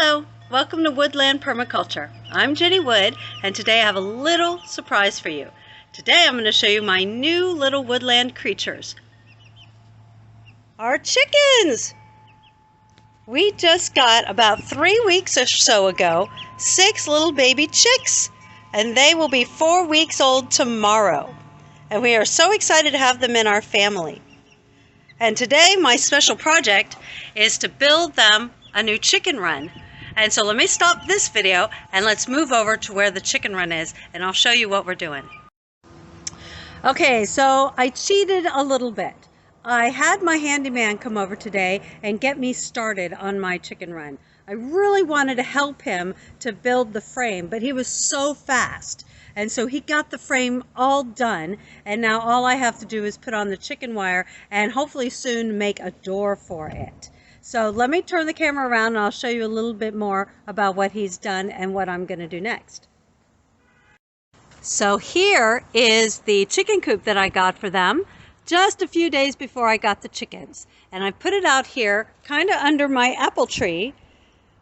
Hello, welcome to Woodland Permaculture. I'm Jenny Wood, and today I have a little surprise for you. Today I'm going to show you my new little woodland creatures. Our chickens! We just got about 3 weeks or so ago 6 little baby chicks, and they will be 4 weeks old tomorrow. And we are so excited to have them in our family. And today my special project is to build them a new chicken run. And so let me stop this video and let's move over to where the chicken run is, and I'll show you what we're doing. Okay, so I cheated a little bit. I had my handyman come over today and get me started on my chicken run. I really wanted to help him to build the frame, but he was so fast. And so he got the frame all done, and now all I have to do is put on the chicken wire and hopefully soon make a door for it. So let me turn the camera around and I'll show you a little bit more about what he's done and what I'm going to do next. So here is the chicken coop that I got for them just a few days before I got the chickens. And I put it out here kind of under my apple tree,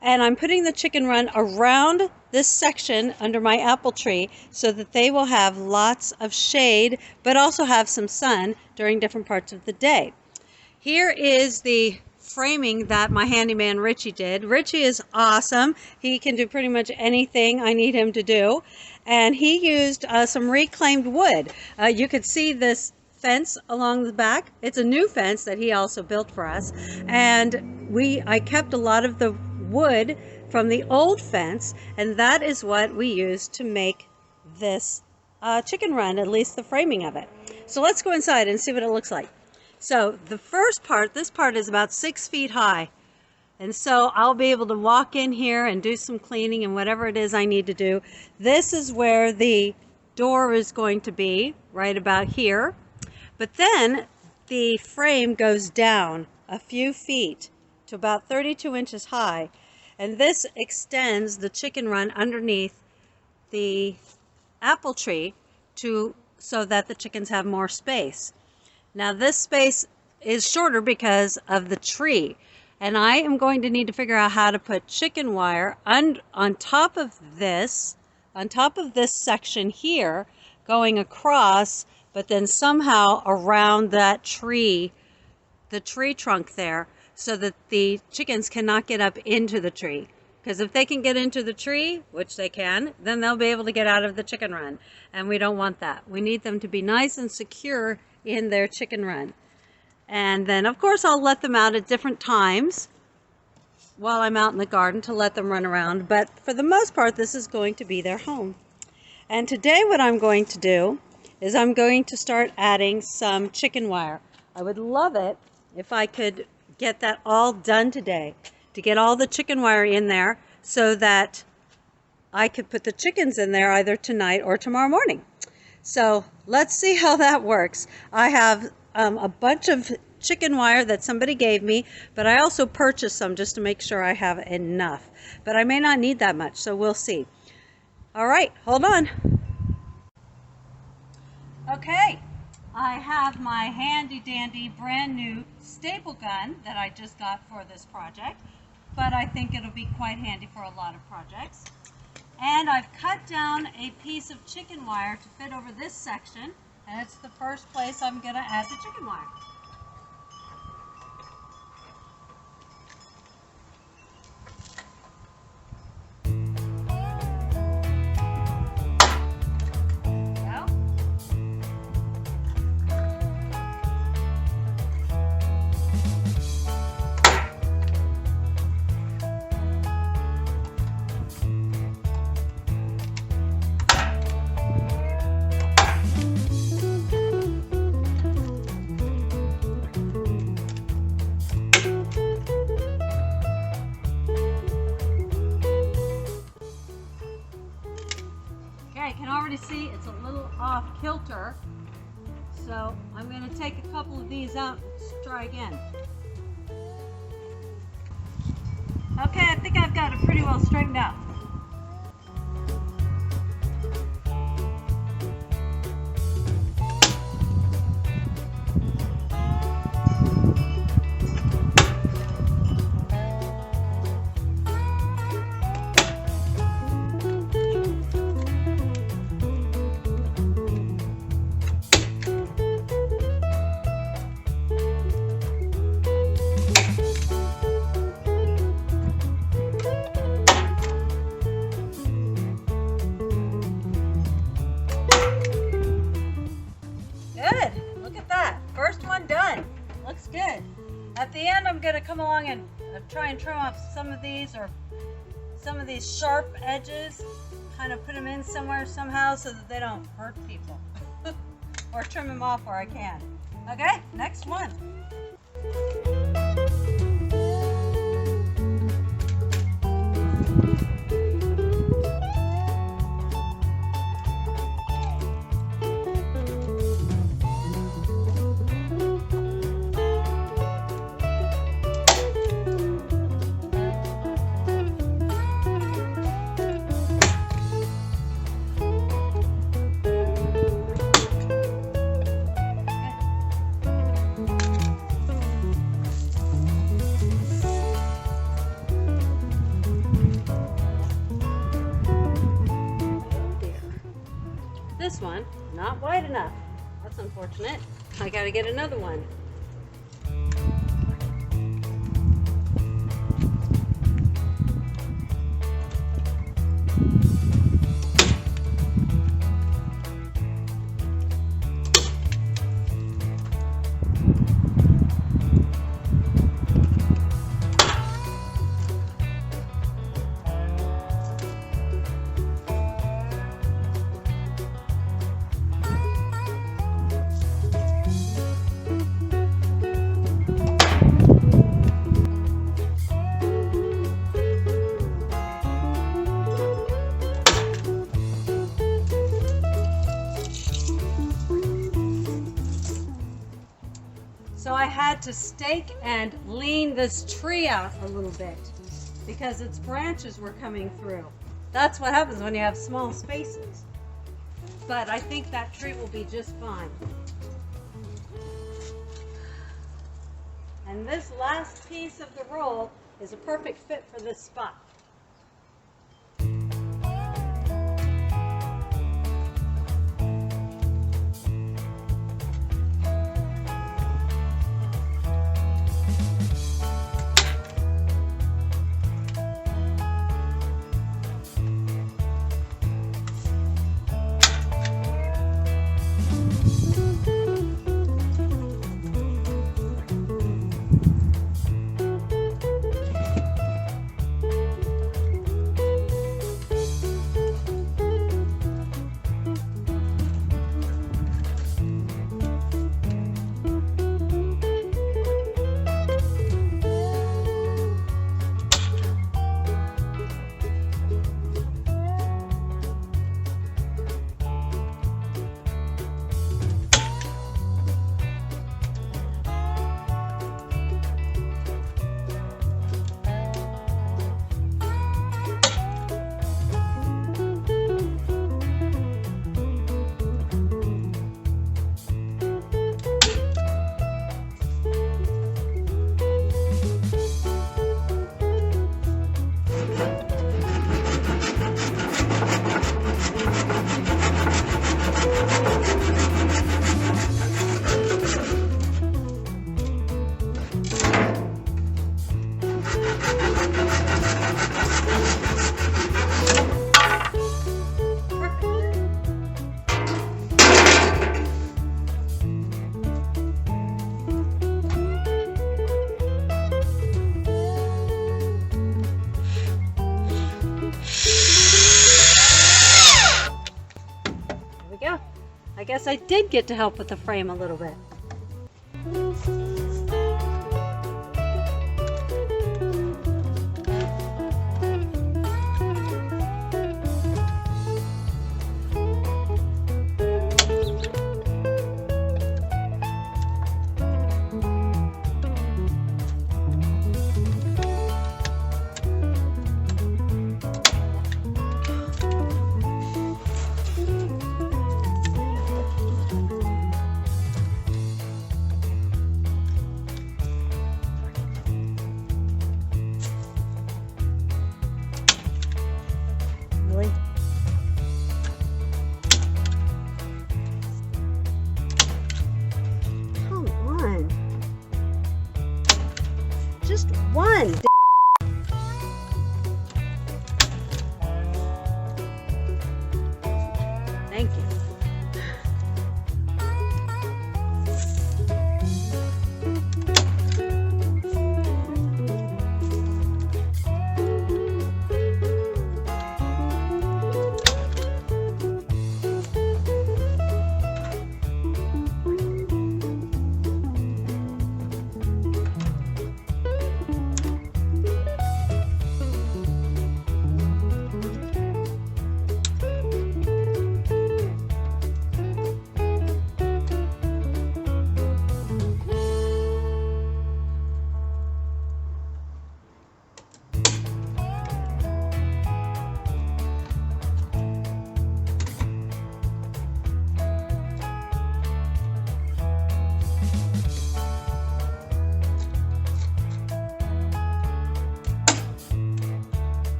and I'm putting the chicken run around this section under my apple tree so that they will have lots of shade but also have some sun during different parts of the day. Here is the framing that my handyman Richie did. Richie is awesome. He can do pretty much anything I need him to do, and he used some reclaimed wood. You could see this fence along the back. It's a new fence that he also built for us, and I kept a lot of the wood from the old fence, and that is what we used to make this chicken run, at least the framing of it. So let's go inside and see what it looks like. So the first part, this part is about 6 feet high, and so I'll be able to walk in here and do some cleaning and whatever it is I need to do. This is where the door is going to be, right about here. But then the frame goes down a few feet to about 32 inches high, and this extends the chicken run underneath the apple tree so that the chickens have more space. Now this space is shorter because of the tree, and I am going to need to figure out how to put chicken wire on top of this section here, going across, but then somehow around that tree, the tree trunk there, so that the chickens cannot get up into the tree. Because if they can get into the tree, which they can, then they'll be able to get out of the chicken run. And we don't want that. We need them to be nice and secure in their chicken run. And then of course I'll let them out at different times while I'm out in the garden to let them run around. But for the most part, this is going to be their home. And today what I'm going to do is I'm going to start adding some chicken wire. I would love it if I could get that all done today, to get all the chicken wire in there so that I could put the chickens in there either tonight or tomorrow morning. So let's see how that works. I have a bunch of chicken wire that somebody gave me, but I also purchased some just to make sure I have enough. But I may not need that much, so we'll see. All right, hold on. Okay, I have my handy dandy brand new staple gun that I just got for this project, but I think it'll be quite handy for a lot of projects. And I've cut down a piece of chicken wire to fit over this section, and it's the first place I'm going to add the chicken wire. I can already see it's a little off kilter, so I'm going to take a couple of these out and try again. Okay, I think I've got it pretty well straightened out. and try and trim off some of these, or some of these sharp edges, kind of put them in somewhere somehow so that they don't hurt people. Or trim them off where I can. Okay, next one. This one, not wide enough. That's unfortunate. I gotta get another one. So I had to stake and lean this tree out a little bit because its branches were coming through. That's what happens when you have small spaces. But I think that tree will be just fine. And this last piece of the roll is a perfect fit for this spot. I guess I did get to help with the frame a little bit.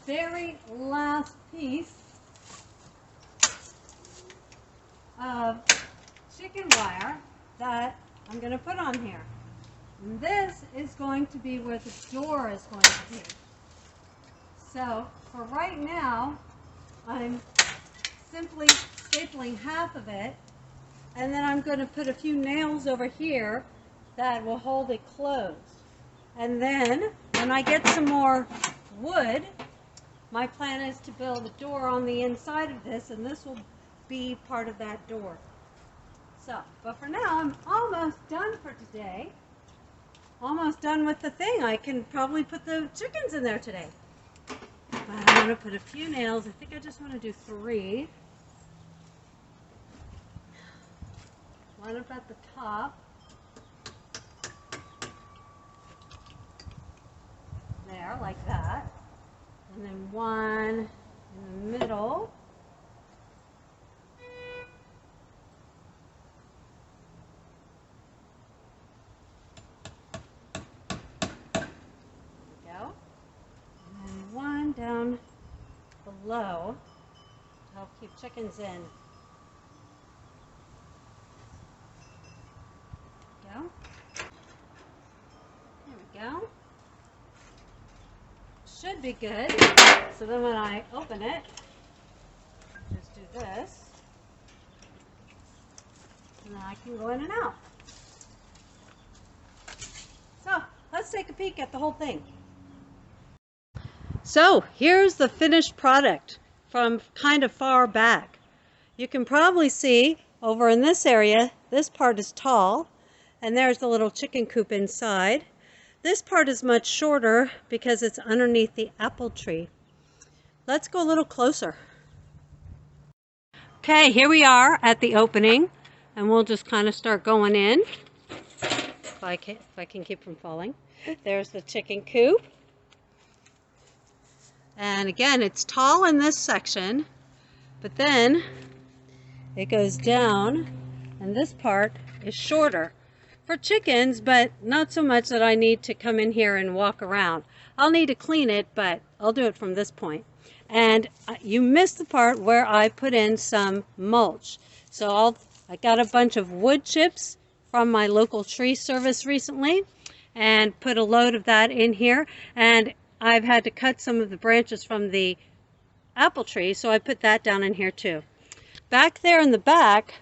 very last piece of chicken wire that I'm going to put on here. And this is going to be where the door is going to be. So for right now, I'm simply stapling half of it, and then I'm going to put a few nails over here that will hold it closed. And then when I get some more wood, my plan is to build a door on the inside of this, and this will be part of that door. So, but for now, I'm almost done for today. Almost done with the thing. I can probably put the chickens in there today. But I'm going to put a few nails. I think I just want to do 3. One up at the top. There, like that. And then one in the middle. Down below to help keep chickens in. There we go. Should be good. So then when I open it, just do this, and then I can go in and out. So let's take a peek at the whole thing. So here's the finished product from kind of far back. You can probably see over in this area, this part is tall, and there's the little chicken coop inside. This part is much shorter because it's underneath the apple tree. Let's go a little closer. Okay, here we are at the opening, and we'll just kind of start going in. If I can keep from falling. There's the chicken coop. And again, it's tall in this section, but then it goes down, and this part is shorter for chickens, but not so much that I need to come in here and walk around. I'll need to clean it, but I'll do it from this point. And you missed the part where I put in some mulch. So I got a bunch of wood chips from my local tree service recently and put a load of that in here. And I've had to cut some of the branches from the apple tree, so I put that down in here too. Back there in the back,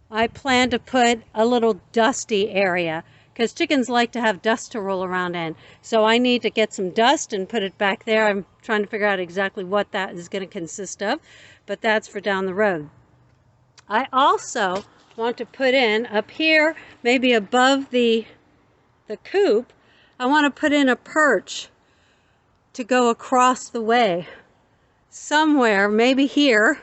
I plan to put a little dusty area because chickens like to have dust to roll around in. So I need to get some dust and put it back there. I'm trying to figure out exactly what that is going to consist of, but that's for down the road. I also want to put in up here, maybe above the coop, I want to put in a perch to go across the way somewhere, maybe here.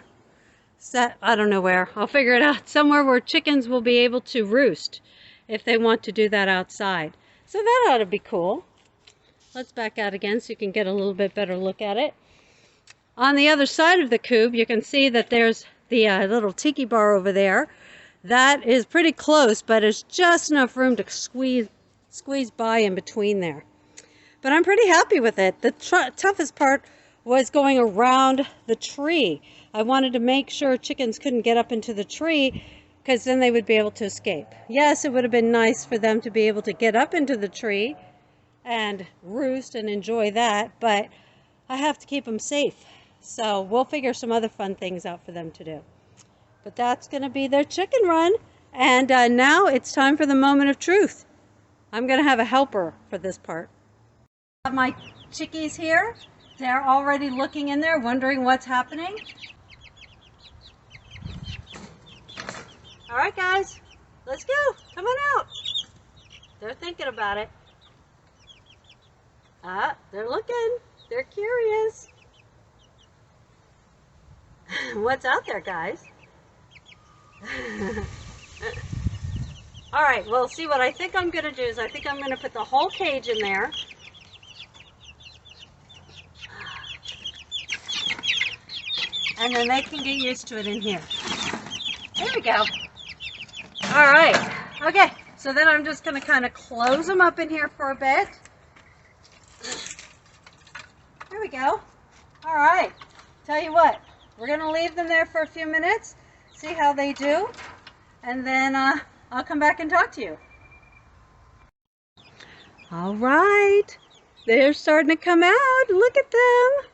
I don't know where. I'll figure it out. Somewhere where chickens will be able to roost if they want to do that outside. So that ought to be cool. Let's back out again so you can get a little bit better look at it. On the other side of the coop, you can see that there's the little tiki bar over there. That is pretty close, but it's just enough room to squeeze by in between there. But I'm pretty happy with it. The toughest part was going around the tree. I wanted to make sure chickens couldn't get up into the tree because then they would be able to escape. Yes, it would have been nice for them to be able to get up into the tree and roost and enjoy that, but I have to keep them safe. So we'll figure some other fun things out for them to do. But that's going to be their chicken run. And now it's time for the moment of truth. I'm going to have a helper for this part. I have my chickies here. They're already looking in there, wondering what's happening. All right, guys, let's go. Come on out. They're thinking about it. They're looking. They're curious. What's out there, guys? All right, well, see, what I think I'm going to do is I think I'm going to put the whole cage in there. And then they can get used to it in here. There we go. All right. Okay, so then I'm just going to kind of close them up in here for a bit. There we go. All right, tell you what, we're going to leave them there for a few minutes, see how they do, and then I'll come back and talk to you. All right, they're starting to come out. Look at them.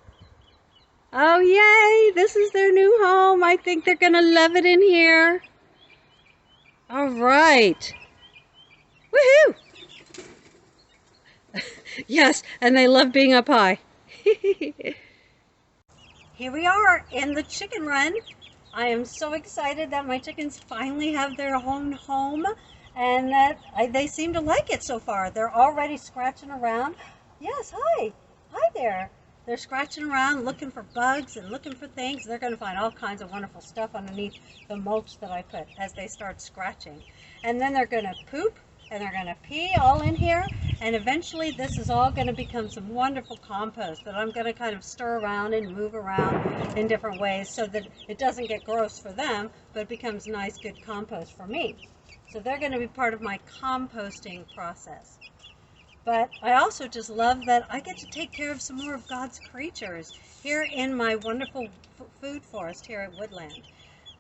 Oh, yay, this is their new home. I think they're going to love it in here. All right. Woohoo! Yes, and they love being up high. Here we are in the chicken run. I am so excited that my chickens finally have their own home, and that they seem to like it so far. They're already scratching around. Yes, hi. Hi there. They're scratching around looking for bugs and looking for things. They're going to find all kinds of wonderful stuff underneath the mulch that I put as they start scratching. And then they're going to poop and they're going to pee all in here. And eventually this is all going to become some wonderful compost that I'm going to kind of stir around and move around in different ways so that it doesn't get gross for them, but it becomes nice, good compost for me. So they're going to be part of my composting process. But I also just love that I get to take care of some more of God's creatures here in my wonderful food forest here at Woodland.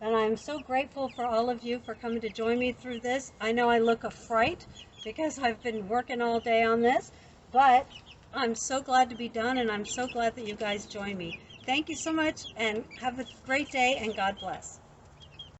And I'm so grateful for all of you for coming to join me through this. I know I look a fright because I've been working all day on this, but I'm so glad to be done, and I'm so glad that you guys join me. Thank you so much, and have a great day, and God bless.